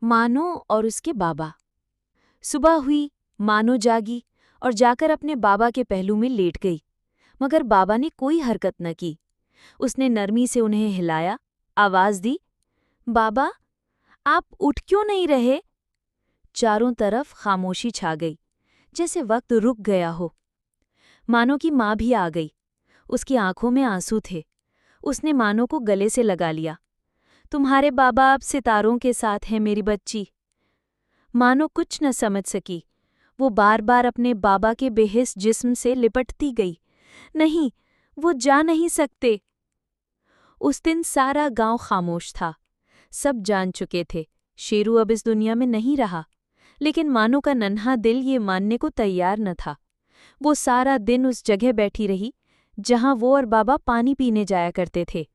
मानो और उसके बाबा। सुबह हुई, मानो जागी और जाकर अपने बाबा के पहलू में लेट गई, मगर बाबा ने कोई हरकत न की। उसने नरमी से उन्हें हिलाया, आवाज दी, बाबा, आप उठ क्यों नहीं रहे? चारों तरफ खामोशी छा गई, जैसे वक्त रुक गया हो। मानो की माँ भी आ गई। उसकी आंखों में आंसू थे। उसने मानो को गले से लगा लिया। तुम्हारे बाबा अब सितारों के साथ हैं मेरी बच्ची। मानो कुछ न समझ सकी। वो बार बार अपने बाबा के बेहिस जिस्म से लिपटती गई। नहीं, वो जा नहीं सकते। उस दिन सारा गांव खामोश था। सब जान चुके थे शेरू अब इस दुनिया में नहीं रहा, लेकिन मानो का नन्हा दिल ये मानने को तैयार न था। वो सारा दिन उस जगह बैठी रही जहां वो और बाबा पानी पीने जाया करते थे।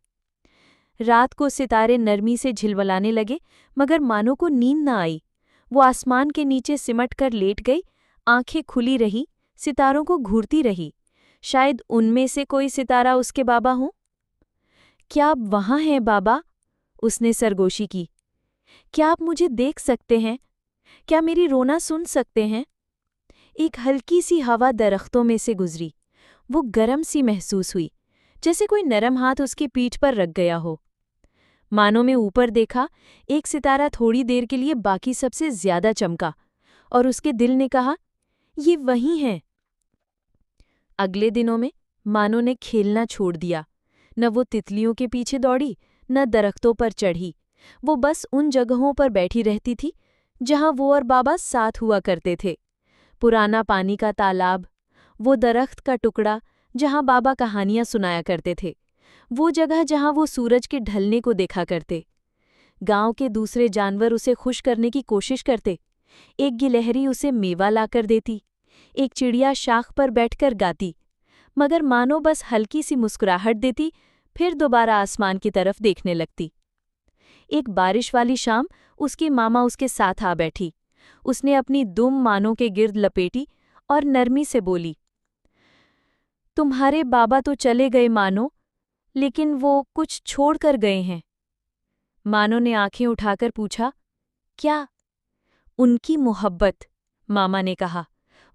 रात को सितारे नरमी से झिलवलाने लगे, मगर मानो को नींद न आई। वो आसमान के नीचे सिमट कर लेट गई, आंखें खुली रही, सितारों को घूरती रही। शायद उनमें से कोई सितारा उसके बाबा हों। क्या आप वहां हैं बाबा? उसने सरगोशी की। क्या आप मुझे देख सकते हैं? क्या मेरी रोना सुन सकते हैं? एक हल्की सी हवा दरख्तों में से गुजरी। वो गरम सी महसूस हुई, जैसे कोई नरम हाथ उसकी पीठ पर रख गया हो। मानो में ऊपर देखा, एक सितारा थोड़ी देर के लिए बाकी सबसे ज्यादा चमका, और उसके दिल ने कहा, ये वही हैं। अगले दिनों में मानो ने खेलना छोड़ दिया। न वो तितलियों के पीछे दौड़ी, न दरख्तों पर चढ़ी। वो बस उन जगहों पर बैठी रहती थी जहां वो और बाबा साथ हुआ करते थे। पुराना पानी का तालाब, वो दरख्त का टुकड़ा जहां बाबा कहानियां सुनाया करते थे, वो जगह जहां वो सूरज के ढलने को देखा करते। गांव के दूसरे जानवर उसे खुश करने की कोशिश करते। एक गिलहरी उसे मेवा लाकर देती, एक चिड़िया शाख पर बैठकर गाती, मगर मानो बस हल्की सी मुस्कुराहट देती, फिर दोबारा आसमान की तरफ देखने लगती। एक बारिश वाली शाम उसकी मामा उसके साथ आ बैठी। उसने अपनी दुम मानो के गिर्द लपेटी और नरमी से बोली, तुम्हारे बाबा तो चले गए मानो, लेकिन वो कुछ छोड़ कर गए हैं। मानो ने आंखें उठाकर पूछा, क्या? उनकी मोहब्बत, मामा ने कहा।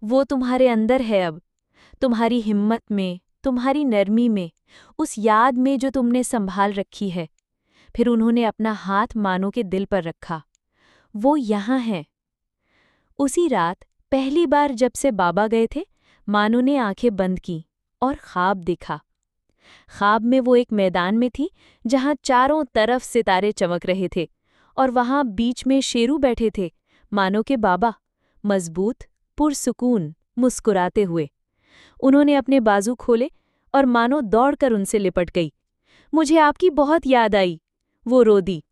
वो तुम्हारे अंदर है अब, तुम्हारी हिम्मत में, तुम्हारी नरमी में, उस याद में जो तुमने संभाल रखी है। फिर उन्होंने अपना हाथ मानो के दिल पर रखा। वो यहाँ है। उसी रात पहली बार जब से बाबा गए थे, मानो ने आंखें बंद की और ख्वाब देखा। ख्वाब में वो एक मैदान में थी जहां चारों तरफ सितारे चमक रहे थे, और वहां बीच में शेरू बैठे थे, मानो के बाबा, मजबूत, पुरसुकून, मुस्कुराते हुए। उन्होंने अपने बाजू खोले और मानो दौड़कर उनसे लिपट गई। मुझे आपकी बहुत याद आई, वो रो दी।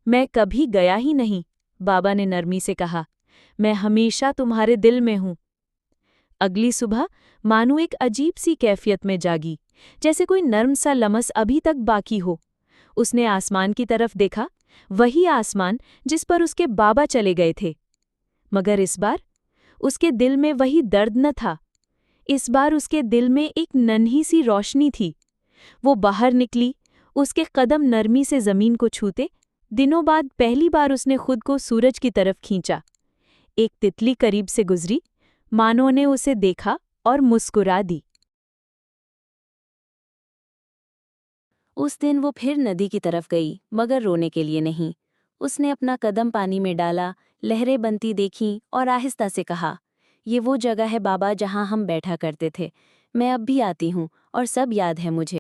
मैं कभी गया ही नहीं, बाबा ने नरमी से कहा। मैं हमेशा तुम्हारे दिल में हूं। अगली सुबह मानो एक अजीब सी कैफियत में जागी, जैसे कोई नर्म सा लमस अभी तक बाकी हो। उसने आसमान की तरफ देखा, वही आसमान जिस पर उसके बाबा चले गए थे। मगर इस बार उसके दिल में वही दर्द न था। इस बार उसके दिल में एक नन्ही सी रोशनी थी। वो बाहर निकली, उसके कदम नरमी से जमीन को छूते। दिनों बाद पहली बार उसने खुद को सूरज की तरफ खींचा। एक तितली करीब से गुजरी, मानो ने उसे देखा और मुस्कुरा दी। उस दिन वो फिर नदी की तरफ गई, मगर रोने के लिए नहीं। उसने अपना कदम पानी में डाला, लहरें बनती देखीं और आहिस्ता से कहा, ये वो जगह है बाबा जहां हम बैठा करते थे। मैं अब भी आती हूँ और सब याद है मुझे।